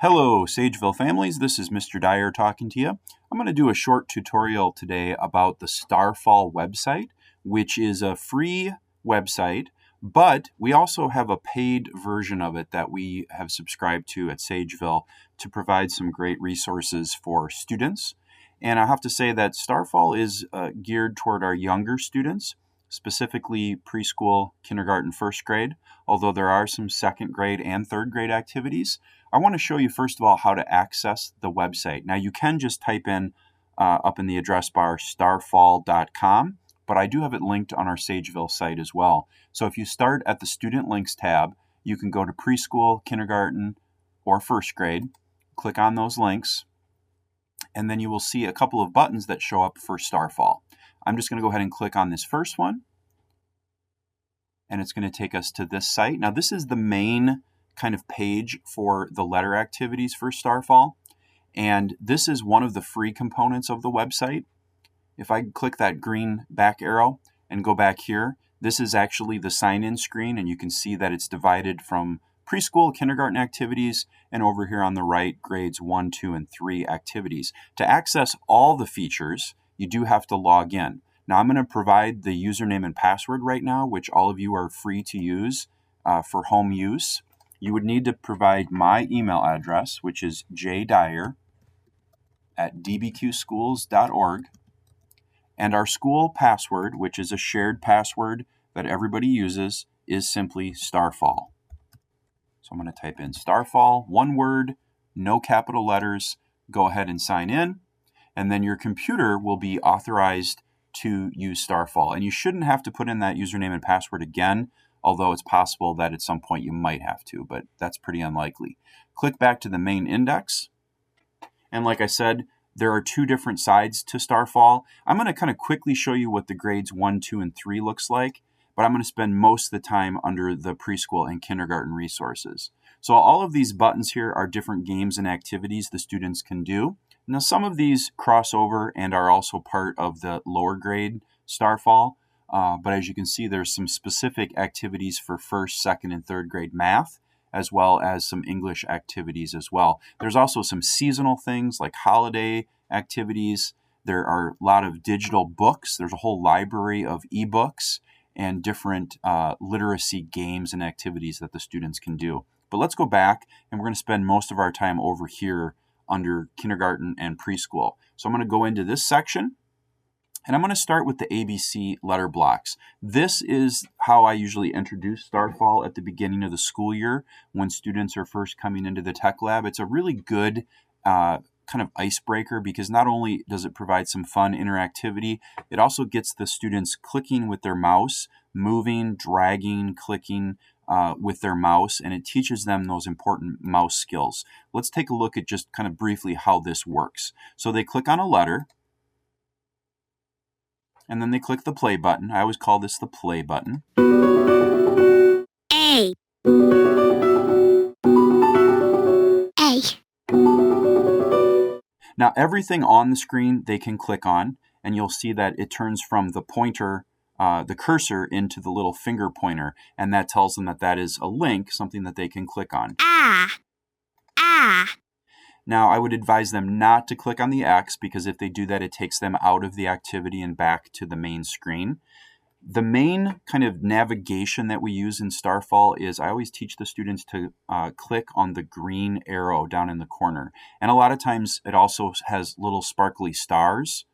Hello, Sageville families. This is Mr. Dyer talking to you. I'm going to do a short tutorial today about the Starfall website, which is a free website, but we also have a paid version of it that we have subscribed to at Sageville to provide some great resources for students. And I have to say that Starfall is geared toward our younger students, specifically preschool, kindergarten, first grade, although there are some second grade and third grade activities. I want to show you first of all how to access the website. Now you can just type in up in the address bar starfall.com, but I do have it linked on our Sageville site as well. So if you start at the Student Links tab, you can go to preschool, kindergarten, or first grade, click on those links, and then you will see a couple of buttons that show up for Starfall. I'm just going to go ahead and click on this first one, and it's going to take us to this site. Now this is the main kind of page for the letter activities for Starfall, and this is one of the free components of the website. If I click that green back arrow and go back here, this is actually the sign-in screen, and you can see that it's divided from preschool, kindergarten activities, and over here on the right, grades 1, 2, and 3 activities. To access all the features, you do have to log in. Now I'm going to provide the username and password right now, which all of you are free to use for home use. You would need to provide my email address, which is jdyer@dbqschools.org, and our school password, which is a shared password that everybody uses, is simply Starfall. So I'm going to type in Starfall, one word, no capital letters, go ahead and sign in, and then your computer will be authorized to use Starfall. And you shouldn't have to put in that username and password again, although it's possible that at some point you might have to, but that's pretty unlikely. Click back to the main index. And like I said, there are two different sides to Starfall. I'm going to kind of quickly show you what the grades 1, 2, and 3 looks like, but I'm going to spend most of the time under the preschool and kindergarten resources. So all of these buttons here are different games and activities the students can do. Now some of these cross over and are also part of the lower grade Starfall. But as you can see, there's some specific activities for first, second, and third grade math, as well as some English activities as well. There's also some seasonal things like holiday activities. There are a lot of digital books. There's a whole library of ebooks and different literacy games and activities that the students can do. But let's go back, and we're going to spend most of our time over here under kindergarten and preschool. So I'm going to go into this section. And I'm going to start with the ABC letter blocks. This is how I usually introduce Starfall at the beginning of the school year when students are first coming into the tech lab. It's a really good kind of icebreaker because not only does it provide some fun interactivity, it also gets the students clicking with their mouse, moving, dragging, clicking with their mouse, and it teaches them those important mouse skills. Let's take a look at just kind of briefly how this works. So they click on a letter, and then they click the play button. I always call this the play button. A. A. Now everything on the screen they can click on, and you'll see that it turns from the pointer, the cursor, into the little finger pointer, and that tells them that that is a link, something that they can click on. Ah. Ah. Now, I would advise them not to click on the X because if they do that, it takes them out of the activity and back to the main screen. The main kind of navigation that we use in Starfall is I always teach the students to click on the green arrow down in the corner. And a lot of times it also has little sparkly stars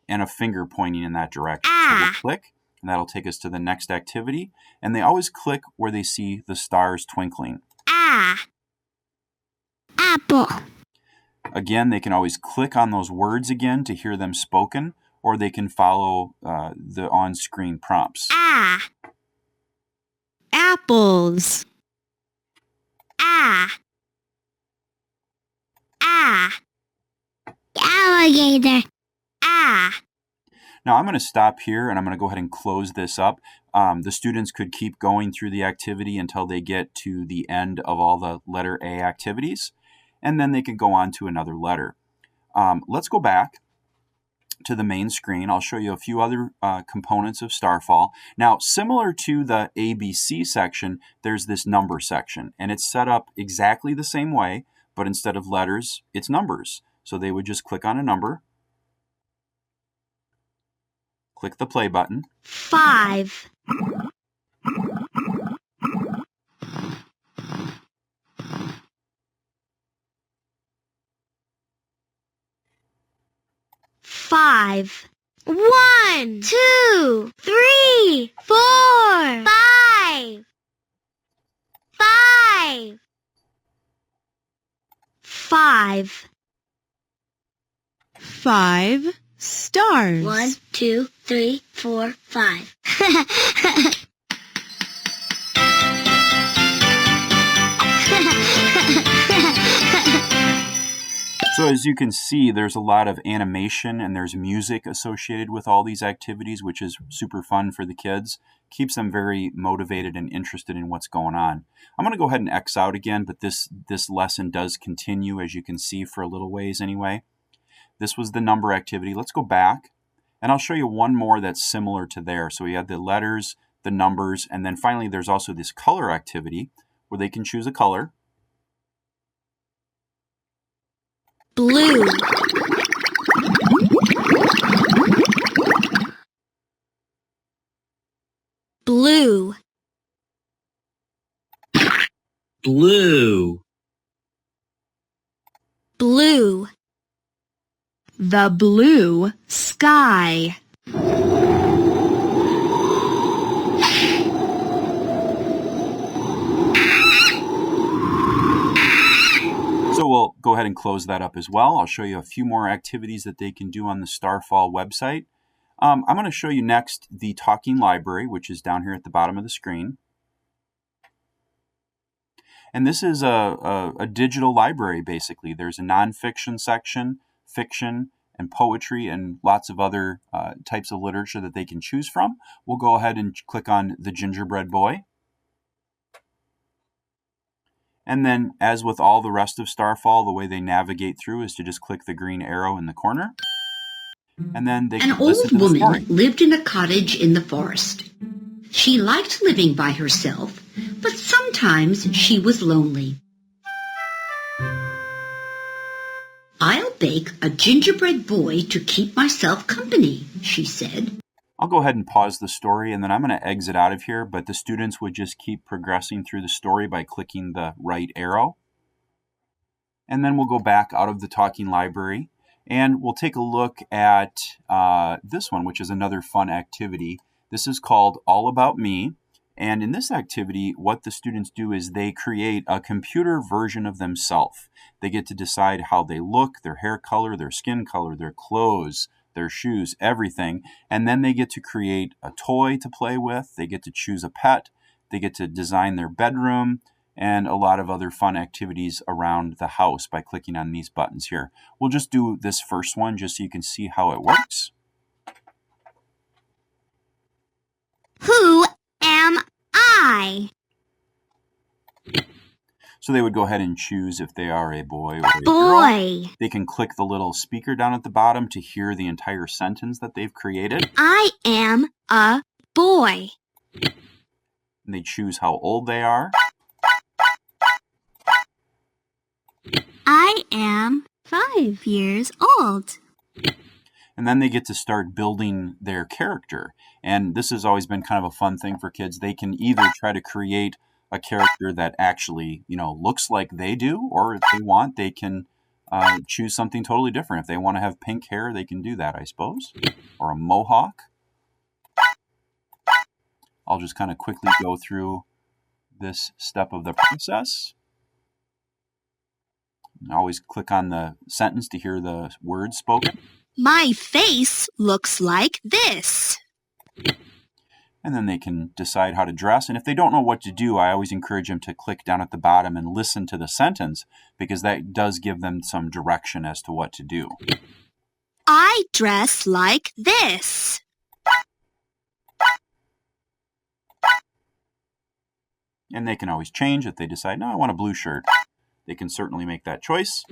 and a finger pointing in that direction. So we'll click, and that'll take us to the next activity. And they always click where they see the stars twinkling. Ah. Apple. Again, they can always click on those words again to hear them spoken, or they can follow the on-screen prompts. Ah. Apples. Ah. Ah. Alligator. Ah. Now I'm going to stop here and I'm going to go ahead and close this up. The students could keep going through the activity until they get to the end of all the letter A activities, and then they can go on to another letter. Let's go back to the main screen. I'll show you a few other components of Starfall. Now, similar to the ABC section, there's this number section, and it's set up exactly the same way, but instead of letters, it's numbers. So they would just click on a number, click the play button. 5. 5. 1, 2, 3, 4, 5. 5. 5. 5 stars. 1, 2, 3, 4, 5. So as you can see, there's a lot of animation and there's music associated with all these activities, which is super fun for the kids. Keeps them very motivated and interested in what's going on. I'm going to go ahead and X out again, but this lesson does continue, as you can see, for a little ways anyway. This was the number activity. Let's go back, and I'll show you one more that's similar to there. So we had the letters, the numbers, and then finally there's also this color activity where they can choose a color. Blue. Blue. Blue. Blue. The blue sky. So we'll go ahead and close that up as well. I'll show you a few more activities that they can do on the Starfall website. I'm going to show you next the Talking Library, which is down here at the bottom of the screen. And this is a digital library, basically. There's a nonfiction section, fiction, and poetry, and lots of other types of literature that they can choose from. We'll go ahead and click on The Gingerbread Boy. And then, as with all the rest of Starfall, the way they navigate through is to just click the green arrow in the corner. And then they An can listen old to the story. woman lived in a cottage in the forest. She liked living by herself, but sometimes she was lonely. "I'll bake a gingerbread boy to keep myself company," she said. I'll go ahead and pause the story, and then I'm going to exit out of here, but the students would just keep progressing through the story by clicking the right arrow. And then we'll go back out of the Talking Library, and we'll take a look at this one, which is another fun activity. This is called All About Me, and in this activity, what the students do is they create a computer version of themselves. They get to decide how they look, their hair color, their skin color, their clothes, their shoes, everything, and then they get to create a toy to play with. They get to choose a pet. They get to design their bedroom and a lot of other fun activities around the house by clicking on these buttons here. We'll just do this first one just so you can see how it works. Who am I? So they would go ahead and choose if they are a boy or a girl. Boy. They can click the little speaker down at the bottom to hear the entire sentence that they've created. I am a boy. And they choose how old they are. I am 5 years old. And then they get to start building their character. And this has always been kind of a fun thing for kids. They can either try to create a character that actually, looks like they do, or if they want, they can choose something totally different. If they want to have pink hair, they can do that, I suppose, or a mohawk. I'll just kind of quickly go through this step of the process. I always click on the sentence to hear the words spoken. My face looks like this. And then they can decide how to dress. And if they don't know what to do, I always encourage them to click down at the bottom and listen to the sentence, because that does give them some direction as to what to do. I dress like this. And they can always change if they decide, no, I want a blue shirt. They can certainly make that choice.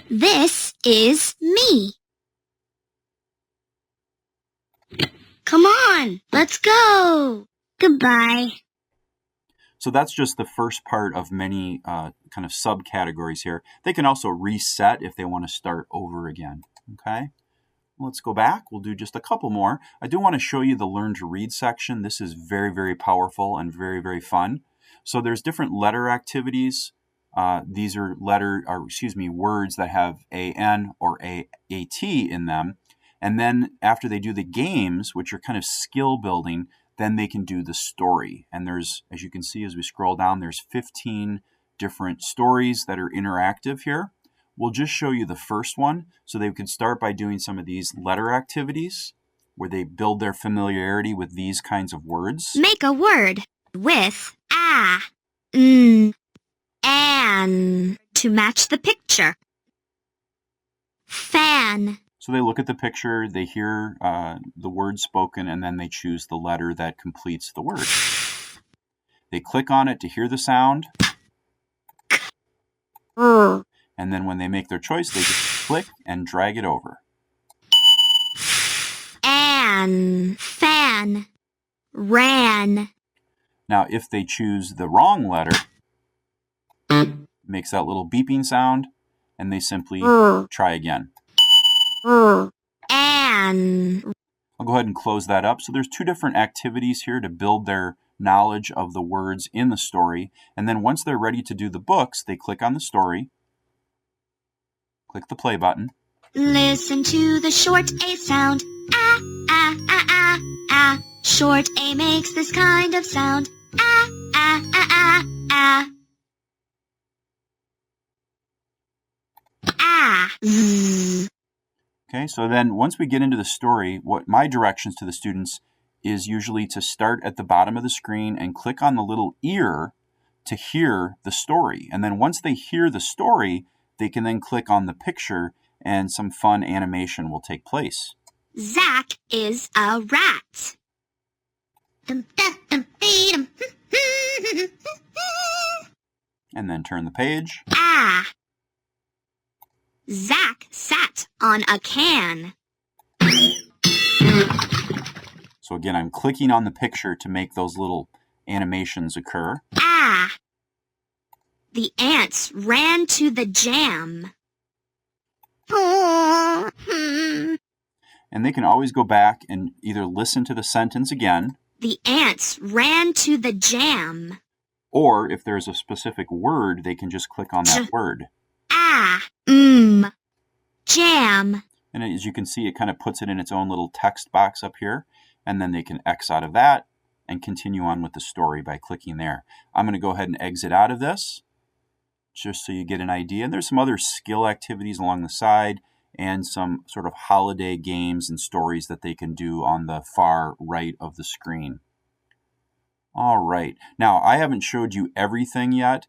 This is me. Come on, let's go. Goodbye. So that's just the first part of many kind of subcategories here. They can also reset if they want to start over again. Okay, let's go back. We'll do just a couple more. I do want to show you the Learn to Read section. This is very, very powerful and very, very fun. So there's different letter activities. These are words that have an or at in them. And then after they do the games, which are kind of skill building, then they can do the story. And there's, as you can see as we scroll down, there's 15 different stories that are interactive here. We'll just show you the first one. So they could start by doing some of these letter activities where they build their familiarity with these kinds of words. Make a word with an to match the picture. Fan. So they look at the picture, they hear the word spoken, and then they choose the letter that completes the word. They click on it to hear the sound. And then when they make their choice, they just click and drag it over. An, fan, ran. Now, if they choose the wrong letter, it makes that little beeping sound, and they simply try again. An. I'll go ahead and close that up. So there's two different activities here to build their knowledge of the words in the story. And then once they're ready to do the books, they click on the story, click the play button. Listen to the short A sound. Ah, ah, ah, ah, ah. Short A makes this kind of sound. Ah, ah, ah, ah, ah. Ah. Zzz. Okay, so then once we get into the story, what my directions to the students is usually to start at the bottom of the screen and click on the little ear to hear the story. And then once they hear the story, they can then click on the picture and some fun animation will take place. Zach is a rat. And then turn the page. Ah. Zach sat on a can. So again, I'm clicking on the picture to make those little animations occur. Ah. The ants ran to the jam. And they can always go back and either listen to the sentence again. The ants ran to the jam. Or if there's a specific word, they can just click on that word. Ah. Jam. And as you can see, it kind of puts it in its own little text box up here. And then they can X out of that and continue on with the story by clicking there. I'm going to go ahead and exit out of this just so you get an idea. And there's some other skill activities along the side and some sort of holiday games and stories that they can do on the far right of the screen. All right. Now, I haven't showed you everything yet.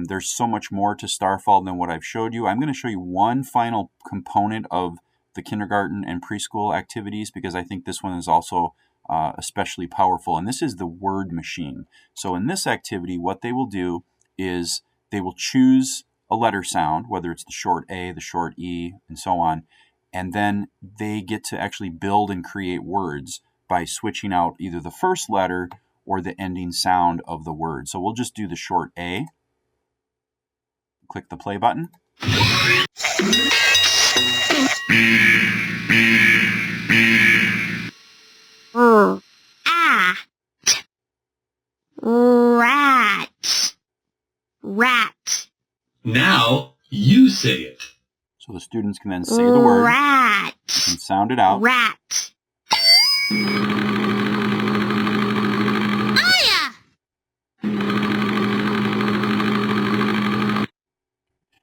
There's so much more to Starfall than what I've showed you. I'm going to show you one final component of the kindergarten and preschool activities because I think this one is also especially powerful, and this is the word machine. So in this activity, what they will do is they will choose a letter sound, whether it's the short A, the short E, and so on, and then they get to actually build and create words by switching out either the first letter or the ending sound of the word. So we'll just do the short A. Click the play button. Rat. Rat. Now you say it. So the students can then say the word Rat. and sound it out. Rat. Aya.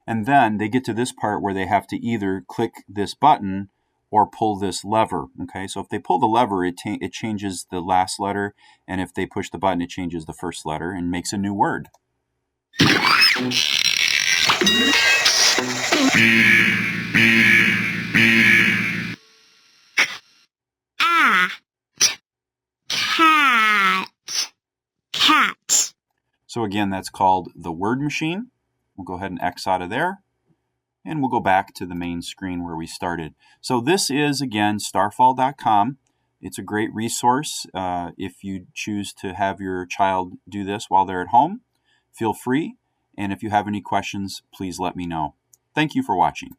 And then they get to this part where they have to either click this button or pull this lever. Okay, so if they pull the lever, it changes the last letter, and if they push the button, it changes the first letter and makes a new word. Cat. Cat. So again, that's called the word machine. We'll go ahead and X out of there. And we'll go back to the main screen where we started. So this is, again, starfall.com. It's a great resource if you choose to have your child do this while they're at home. Feel free, and if you have any questions, please let me know. Thank you for watching.